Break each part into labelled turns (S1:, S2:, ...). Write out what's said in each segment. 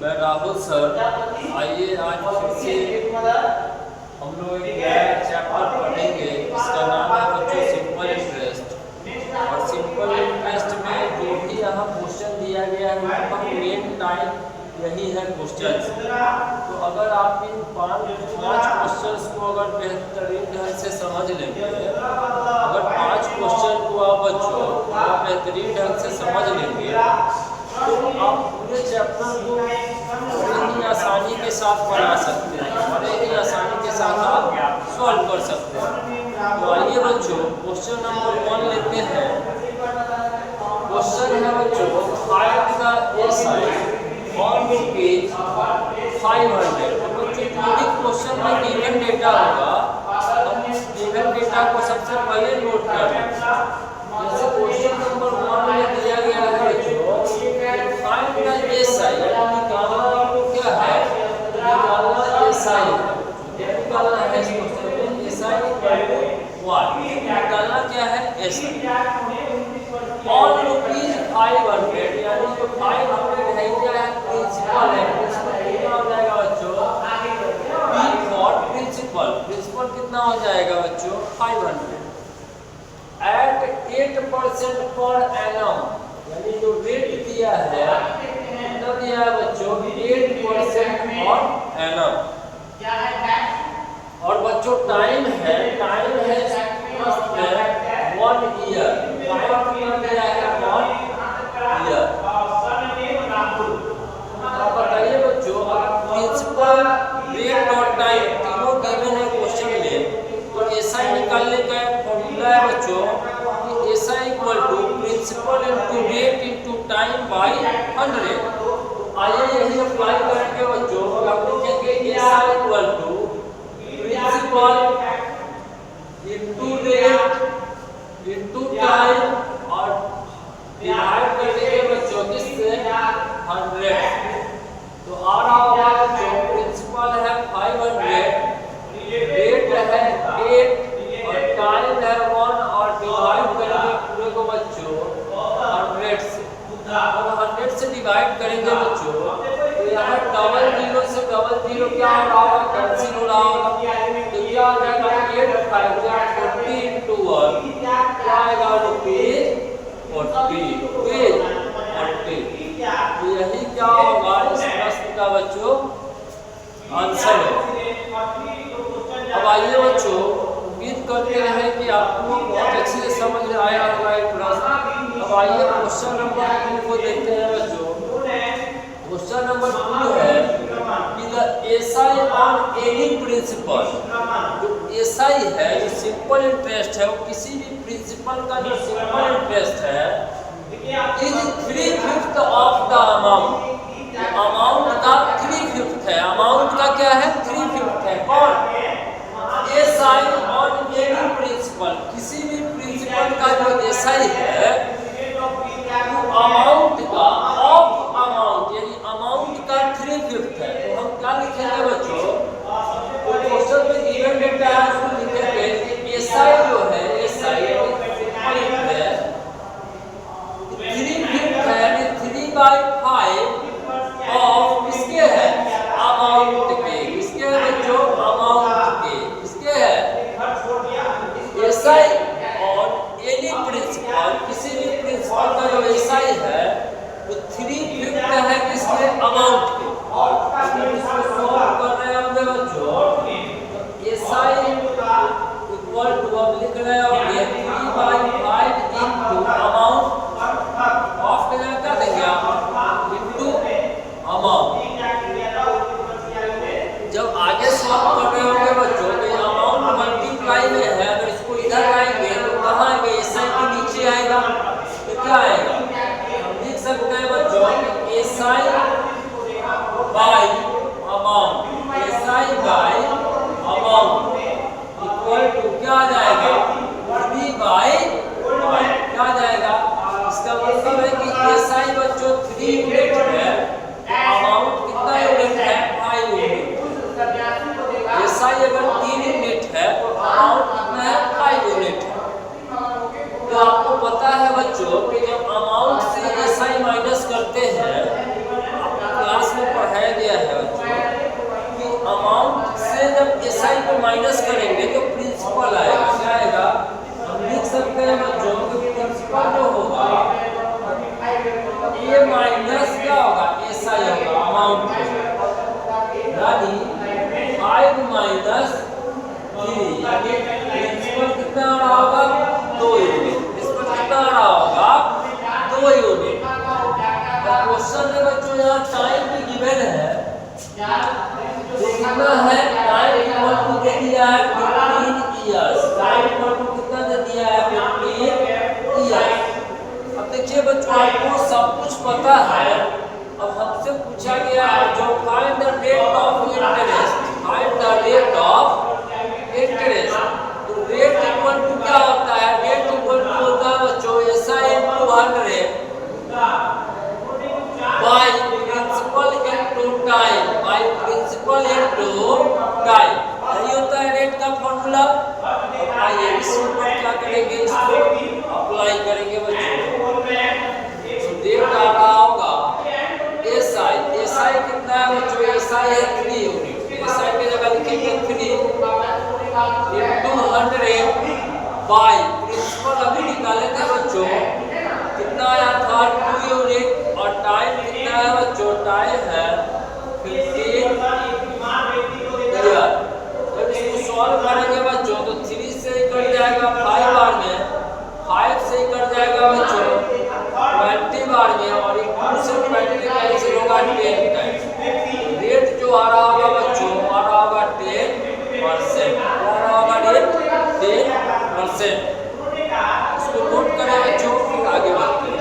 S1: मैं राहुल सर। आइए आज फिर से हम लोग एक नया चैप्टर पढ़ेंगे। इसका नाम है बच्चों सिंपल इंटरेस्ट। और सिंपल इंटरेस्ट में जो भी यहाँ क्वेश्चन दिया गया है उसका मेन टाइप यही है क्वेश्चन। तो अगर आप इन पाँच क्वेश्चंस को अगर बेहतरीन ढंग से समझ लेंगे, अगर 5 क्वेश्चन को आप बच्चों बेहतरीन ढंग से समझ लेंगे तो आप पूरे चैप्टर को बड़े ही आसानी के साथ बना सकते हैं, बड़े ही आसानी के साथ आप सॉल्व कर सकते हैं। तो आइए बच्चों क्वेश्चन नंबर 1 लेते हैं। क्वेश्चन है बच्चों find the SI on page 500। तो बच्चों जो भी क्वेश्चन में गिवन डेटा होगा, हम इस गिवन डेटा को सबसे पहले नोट कर लें। जैसे क्वेश्चन नंबर 1 में दिया गया है बच्चों फाइंड द एसआई, निकालना आपको क्या है, निकालना एसआई है। निकालना है इस क्वेश्चन में एसआई इक्वल टू 1, निकालना क्या है एसआई ऑन रुपीज 500। यानी जो 500 है क्या है, प्रिंसिपल है। प्रिंसिपल कितना हो जाएगा बच्चों, पी फॉर प्रिंसिपल। प्रिंसिपल कितना हो जाएगा बच्चों 500 एट 8% पर एनम। यानी जो रेट दिया है कितना दिया है बच्चों 8% पर एनम। और बच्चों टाइम है 1 ईयर। टाइम कितना दिया है 1 ईयर। अब बताइए बच्चों प्रिंसिपल रेट और टाइम तीनों गिवन है क्वेश्चन में, तो एसआई निकालने का फॉर्मूला है बच्चों कि SI equal to principal into rate into time by 100। तो आइए यही अप्लाई करेंगे बच्चों। हम लिखेंगे SI equal to principal into rate into time और डिवाइड करेंगे बच्चों किससे 100। तो आ रहा होगा बच्चों प्रिंसिपल है 500, रेट है 8 और टाइम है 1 और डिवाइड करेंगे पूरे को बच्चों 100 से। अब 100 से डिवाइड करेंगे बच्चों तो यहाँ डबल जीरो से डबल जीरो क्या हो रहा होगा, कैंसिल हो रहा होगा। तो क्या आ जाएगा 8 5 40 into 1 क्या आएगा रुपीज 40। तो यही क्या होगा इस प्रश्न का बच्चों आंसर है। अब आइए बच्चों उम्मीद करते हैं कि आपको बहुत अच्छे से समझ में आया होगा ये प्रश्न। अब आइए क्वेश्चन नंबर 2 को देखते हैं बच्चों। क्वेश्चन नंबर 2 है कि the SI on any principal. जो एसआई है जो सिंपल इंटरेस्ट है वो किसी भी प्रिंसिपल का जो सिंपल इंटरेस्ट है is 3/5 of the amount. Amount का 3/5 है। अमाउंट का क्या है 3/5 है। कौन एसआई ऑन एनी प्रिंसिपल, किसी भी प्रिंसिपल का जो एसआई है तो अमाउंट का ऑफ अमाउंट यानी अमाउंट का 3/5 है। तो हम क्या लिखेंगे बच्चों, तो क्वेश्चन में गिवन डेटा है उसको लिखेंगे कि एसआई जो है एसआई सिंपल है 3/5 है यानी 3/5 ऑफ किसके है अमाउंट के। किसके है बच्चों अमाउंट के। किसके है एसआई और एनी प्रिंसिपल, किसी भी प्रिंसिपल का जो एसआई है वो 3/5 है किसके अमाउंट के। इसको सॉल्व कर रहे हैं हम बच्चों तो एसआई इक्वल टू अब लिख रहे हैं 3/5 इनटू अमाउंट ऑफ के क्या देंगे आप इनटू अमाउंट। जब आगे सॉल्व कर रहे होंगे बच्चों तो अमाउंट मल्टीप्लाई में है, अगर इसको इधर लाएंगे तो कहाँ आएगा एसआई के नीचे आएगा तो क्या आएगा, हम लिख सकते हैं बच्चों कि SI by amount. SI by amount equal to क्या आ जाएगा 3/5 क्या आ जाएगा। इसका मतलब है कि एसआई बच्चों 3 यूनिट है, अमाउंट कितना यूनिट है 5 यूनिट। एसआई अगर 3 यूनिट है तो अमाउंट कितना है 5 यूनिट है। तो आपको पता है बच्चों कि जब अमाउंट से आपको सब कुछ पता है। अब हमसे पूछा गया जो find the rate of interest, find the rate of interest. तो रेट इक्वल टू क्या होता है? रेट इक्वल टू होता है बच्चों SI into 100 by principal into time, by principal into time, यही होता है रेट का फॉर्मूला। आइए इस पर क्या करेंगे, इसको अप्लाई करेंगे बच्चों। रेट आ रहा होगा एसआई, एसआई कितना है बच्चों? एसआई है 3 यूनिट, एसआई की जगह लिखेंगे 3 इनटू 100 बाय प्रिंसिपल अभी निकाले थे बच्चों, कितना आया था 2 यूनिट, और टाइम कितना है बच्चों? टाइम है 15 ईयर। जब इसको सॉल्व करेंगे बच्चों तो 3 से ही कट जाएगा 5 बार में, 5 से ही कट जाएगा बच्चों 20 बार में, और 2 से 20 कैंसिल होगा 10 टाइम्स। रेट जो आ रहा होगा बच्चों आ रहा होगा 10%, आ रहा होगा रेट 10%। इसको नोट करें बच्चों, फिर आगे बढ़ते हैं।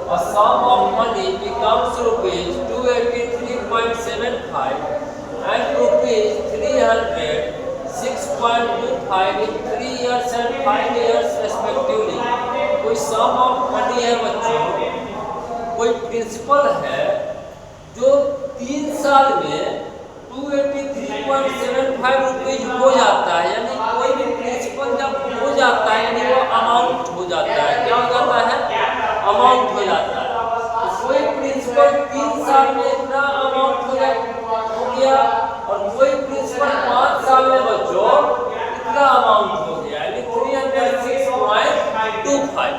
S1: A sum of money becomes rupees 283.75 and rupees 306.25 in 3 years and 5 years respectively। कोई sum of money है बच्चों, कोई प्रिंसिपल है जो 3 साल में 283.75 रुपीज हो जाता है, यानी कोई भी प्रिंसिपल जब हो जाता है यानी वो अमाउंट हो जाता है। क्या हो जाता है? अमाउंट हो जाता है। तो कोई प्रिंसिपल 3 साल में इतना अमाउंट हो गया, और कोई प्रिंसिपल 5 साल में बच्चों इतना अमाउंट हो गया, यानी 306.25।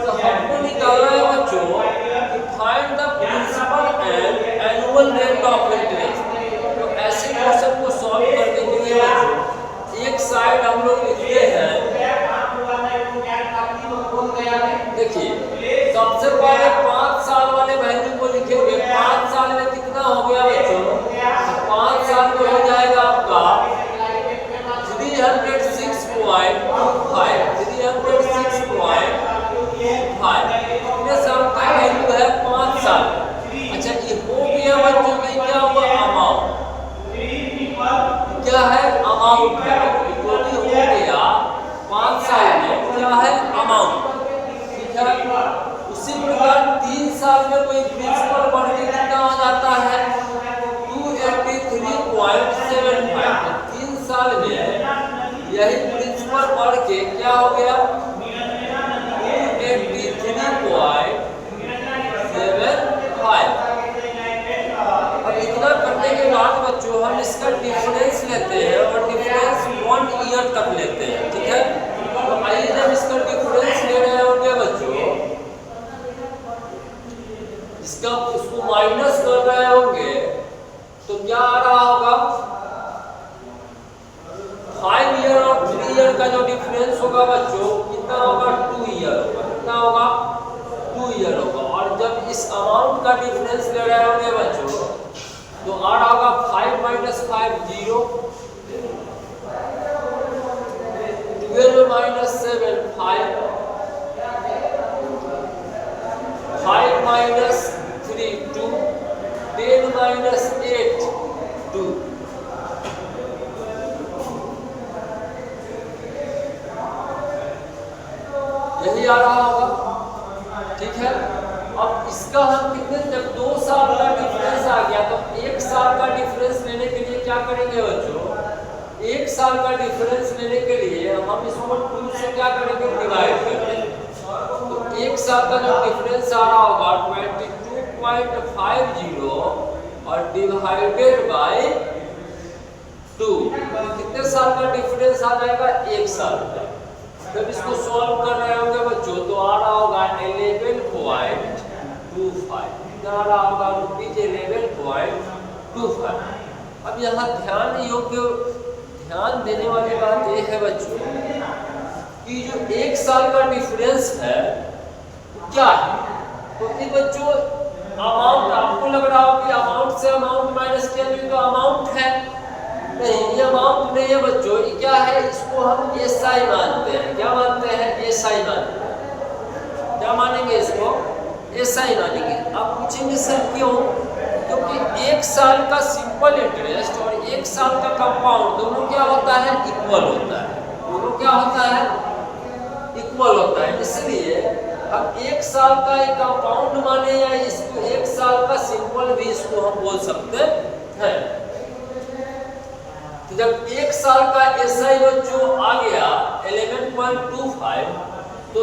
S1: तो हमको निकालना है बच्चों कि find the principal and annual rate of interest. तो ऐसे क्वेश्चन को सॉल्व करने के लिए बच्चों एक साइड हम लोग लिखते हैं, देखिए सबसे पहले 5 साल वाले वैल्यू को लिखेंगे। 5 साल में कितना हो गया बच्चों? 5 साल में हो जाएगा आपका 306.25, 306.25। इतने साल का वैल्यू है 5 साल। अच्छा ये हो गया बच्चों में क्या हुआ? अमाउंट। क्या है? अमाउंट है। जो भी हो गया 5 साल में क्या है? अमाउंट। ठीक है, उसी प्रकार 3 साल में कोई प्रिंसिपल बढ़ के कितना हो जाता है? 283.75। 3 साल में यही प्रिंसिपल बढ़ के क्या हो गया? 283.75। अब इतना करने के बाद बच्चों हम इसका डिफरेंस लेते हैं, और डिफरेंस 1 ईयर तक लेते हैं। ठीक है, तो आइए जब इसका डिफरेंस ले रहे होंगे बच्चों, इसका उसको माइनस कर रहे होंगे तो क्या आ रहा होगा? 5 ईयर और 3 ईयर का जो डिफरेंस होगा बच्चों कितना होगा? 2 ईयर होगा। कितना होगा? 2 ईयर होगा। और जब इस अमाउंट का डिफरेंस ले रहे होंगे बच्चों तो आ रहा होगा 5 - 5 0, 12 - 7 5, 5 - 3 2, 10 - 8 2। यही आ रहा होगा, ठीक है। अब इसका हम कितने, जब 2 साल का डिफरेंस आ गया तो 1 साल का डिफरेंस लेने के लिए क्या करेंगे बच्चों, 1 साल का डिफरेंस लेने के लिए हम इसको 2 से क्या करेंगे, डिवाइड करेंगे। तो 1 साल का जो डिफरेंस आ रहा होगा 22.50 और डिवाइडेड बाय 2, कितने साल का डिफरेंस आ जाएगा, 1 साल का। जब इसको सॉल्व कर रहे होंगे बच्चों तो आ रहा होगा 11.25, क्या आ रहा होगा रुपीज 11.25। अब यहाँ ध्यान देने वाली बात ये है बच्चों कि जो 1 साल का डिफरेंस है क्या है, तो ये बच्चों अमाउंट, आपको लग रहा हो कि अमाउंट से अमाउंट माइनस किया तो अमाउंट है, नहीं ये अमाउंट नहीं है बच्चों, ये क्या है, इसको हम एसआई मानते हैं। क्या मानते हैं, एसआई मानते हैं। क्या मानेंगे, इसको एसआई मानेंगे। आप पूछेंगे सर क्यों, क्योंकि 1 साल का सिंपल इंटरेस्ट और 1 साल का कंपाउंड दोनों क्या होता है, इक्वल होता है। दोनों क्या होता है, इक्वल होता है। इसलिए हम 1 साल का एक कंपाउंड माने या इसको 1 साल का सिंपल भी इसको हम बोल सकते हैं। तो जब 1 साल का एसआई बच्चों आ गया 11.25, तो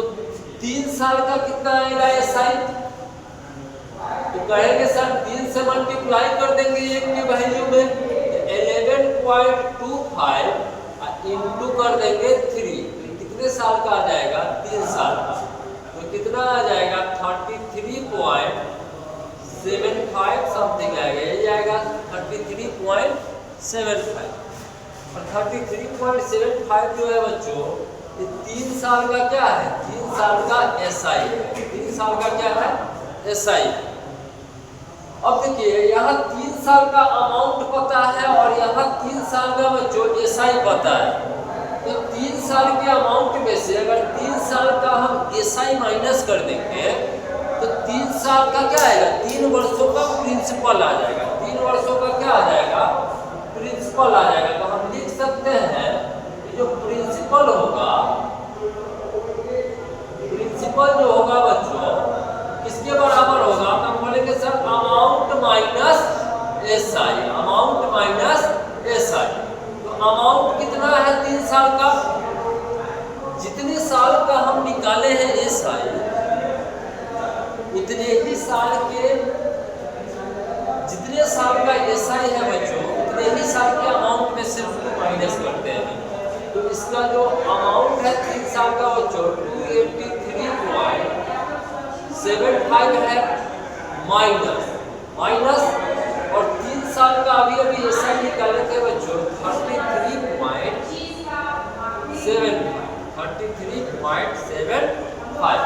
S1: 3 साल का कितना आएगा एसआई, तो कहेंगे सर 3 से मल्टीप्लाई कर देंगे 1 की वैल्यू में, 11.25 इंटू कर देंगे 3, तो कितने साल का आ जाएगा, 3 साल का। तो कितना आ जाएगा 33.75 समथिंग आएगा, ये आएगा 33.75। और 33.75 जो है बच्चों ये 3 साल का क्या है, 3 साल का एसआई है। 3 साल का क्या है, एसआई। अब देखिए यहाँ 3 साल का अमाउंट पता है और यहाँ 3 साल का बच्चों एसआई पता है। तो 3 साल के अमाउंट में से अगर 3 साल का हम एसआई माइनस कर देंगे तो 3 साल का क्या आएगा, 3 वर्षों का प्रिंसिपल आ जाएगा। 3 वर्षों का क्या आ जाएगा, प्रिंसिपल आ जाएगा। तो हम लिख सकते हैं जो प्रिंसिपल होगा, प्रिंसिपल जो होगा बच्चों किसके बराबर होगा, हम बोलेंगे sir amount minus SI, amount minus SI. तो अमाउंट कितना है 3 साल का, जितने साल का हम निकाले हैं एसआई उतने ही साल के, जितने साल का एसआई है बच्चों उतने ही साल के अमाउंट में सिर्फ माइनस करते हैं। तो इसका जो अमाउंट है 3 साल का बच्चों 283.75 है माइनस और 3 साल का अभी एसआई निकाले थे बच्चों 33.75।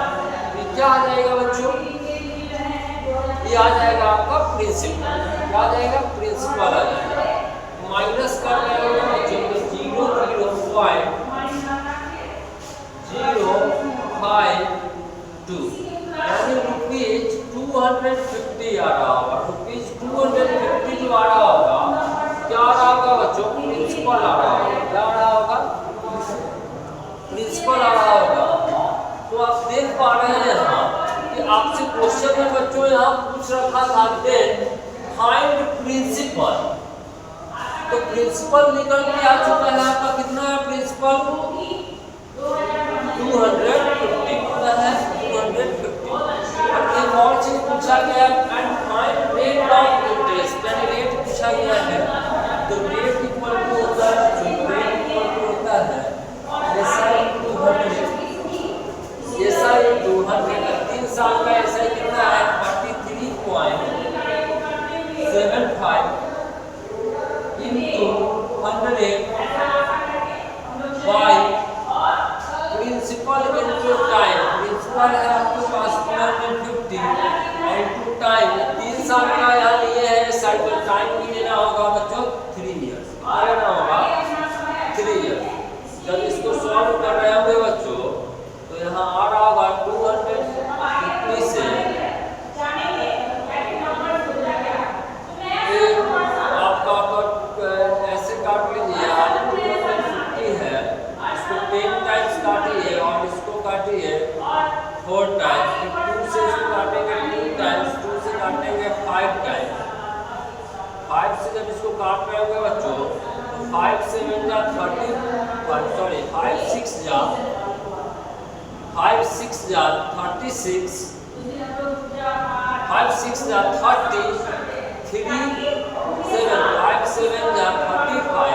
S1: ये क्या आ जाएगा बच्चों, ये आ जाएगा आपका प्रिंसिपल। क्या आ जाएगा, प्रिंसिपल आ जाएगा। माइनस कर रहे हो बच्चों तो 0.052 यानी रुपीज 250 आ रहा होगा। रुपीज 250 जो आ रहा होगा क्या आ रहा होगा बच्चों, प्रिंसिपल आ रहा होगा। क्या आ रहा होगा, प्रिंसिपल आ रहा होगा। तो आप देख पा रहे हैं यहाँ कि आपसे क्वेश्चन में बच्चों यहाँ पूछ रखा था फाइंड प्रिंसिपल, तो प्रिंसिपल निकल के आ चुका है आपका। कितना है प्रिंसिपल, 250 कितना है, 250। और एक और चीज पूछा गया and find rate of interest, यानी रेट पूछा गया है। तो रेट इक्वल टू होता है, रेट इक्वल टू होता है एसआई 200, एसआई 200। 3 साल का एसआई कितना है 33.75 into 100 by principal into time. Principal है आपके पास 250 into टाइम। 3 साल का यहाँ लिए है साइकिल, टाइम भी लेना होगा बच्चों 3 इयर्स, लेना होगा 3 इयर्स। जब इसको सॉल्व कर रहे होंगे बच्चों तो यहाँ आ रहा होगा 250 से आपका ऐसे काट लीजिए, 250 है, इसको 10 टाइम्स काटिए और इसको काटिए 4 टाइम्स, 2 से इसको काटेंगे 2 टाइम्स, 2 से काटेंगे 5 टाइम्स, 5 से जब इसको काट रहे होंगे बच्चों तो 5 से बन जा 30, सॉरी 5 6 जा 36, 5 6 जा 30, 3 7 5 7 जा 35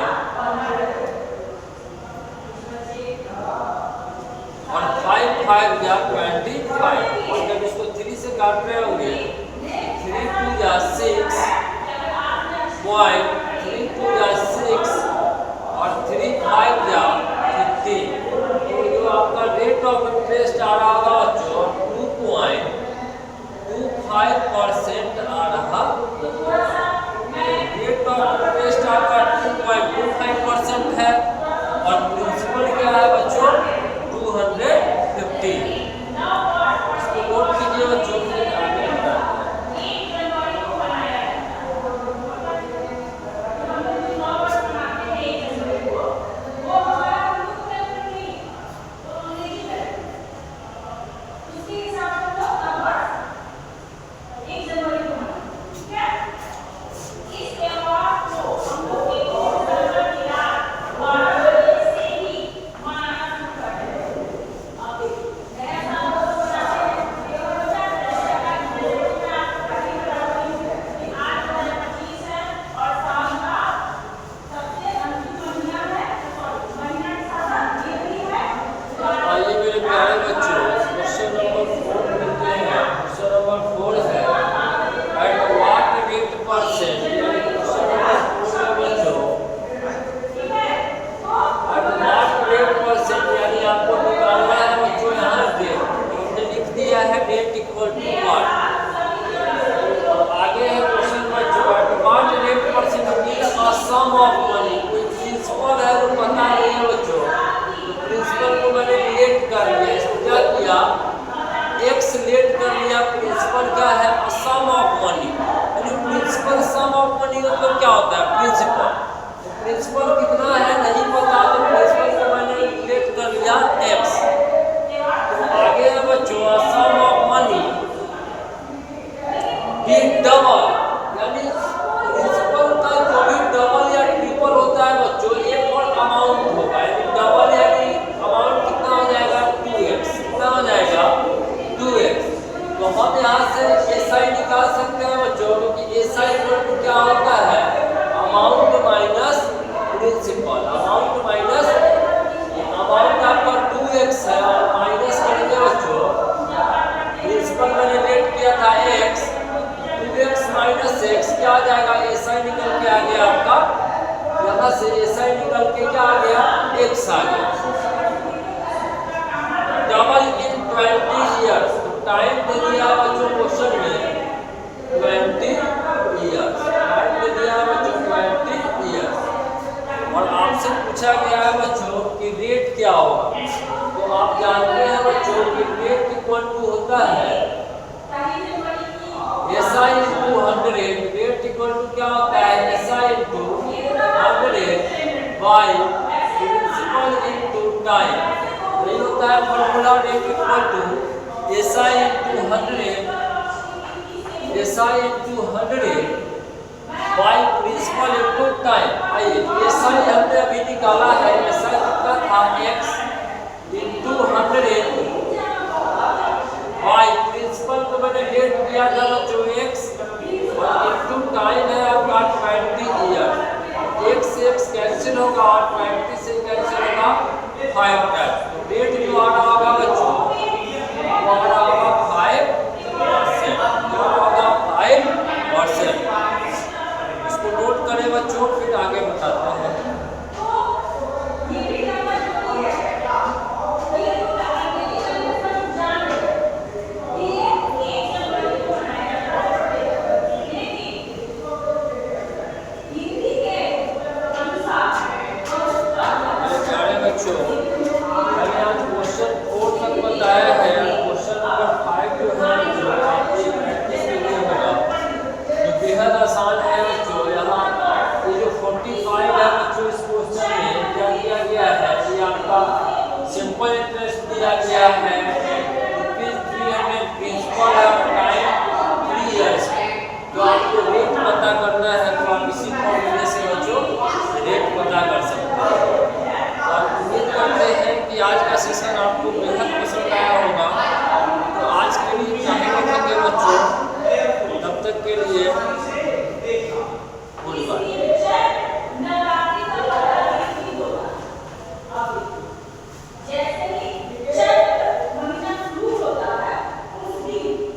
S1: और 5 5 जा 25, और जब इसको 3 से काट रहे होंगे 3 2 जा 6 पॉइंट, 3 2 जा 6 और 3 5 जा 15, तो जो आपका रेट ऑफ इंटरेस्ट आ रहा होगा बच्चों 2.25% आ रहा। रेट ऑफ इंटरेस्ट आपका 2.25% है और प्रिंसिपल क्या है बच्चों 250। इसको नोट कीजिए बच्चों, फिर आगे बताते हैं। पूछा गया है बच्चों कि रेट क्या होगा, तो आप जानते हैं बच्चों कि रेट इक्वल टू होता है SI into 100। Rate equal to क्या होता है SI into 100 by principal into time. यही होता है formula rate equal to SI into 100 by principal into time. आइए SI हमने अभी निकाला है, SI कितना था x इंटू 100 बाई प्रिंसिपल को मैंने रेट किया था बच्चों x और इंटू टाइम है आपका 20 ईयर। x से x कैंसिल होगा और 20 से कैंसिल होगा 5 टाइम। तो रेट जो आ रहा होगा बच्चों वो आ रहा होगा 5%, जो होगा 5%। नोट करें बच्चों, फिर आगे बताते हैं। बच्चों मैंने आज क्वेश्चन 4 तक बताया है। क्वेश्चन नंबर 5 जो है जो आपकी प्रैक्टिस के लिए होगा, जो बेहद आसान है बच्चों। यहाँ ये जो 45 है बच्चों, इस क्वेश्चन में क्या दिया गया है, ये आपका सिंपल इंटरेस्ट दिया गया है